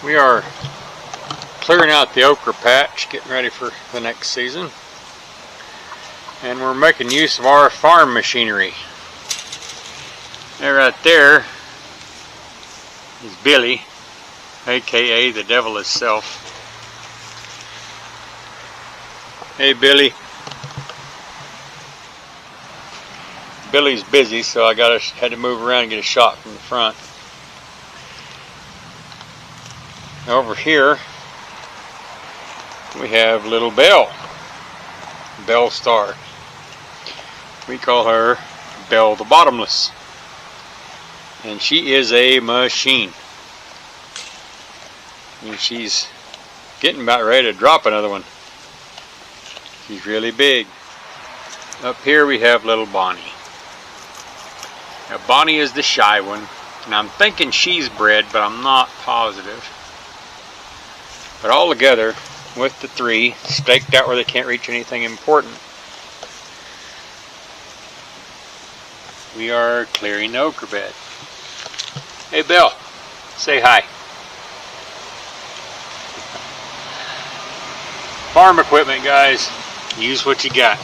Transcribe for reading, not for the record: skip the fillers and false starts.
We are clearing out the okra patch, getting ready for the next season. And we're making use of our farm machinery. There, right there is Billy, aka the devil himself. Hey Billy. Billy's busy, so I had to move around and get a shot from the front. Over here we have little Belle, Belle Star. We call her Belle the Bottomless, and she is a machine. And she's getting about ready to drop another one. She's really big. Up here we have little Bonnie. Now Bonnie is the shy one, and I'm thinking she's bred, but I'm not positive. But all together, with the three staked out where they can't reach anything important, we are clearing the okra bed. Hey Bill, say hi. Farm equipment, guys. Use what you got.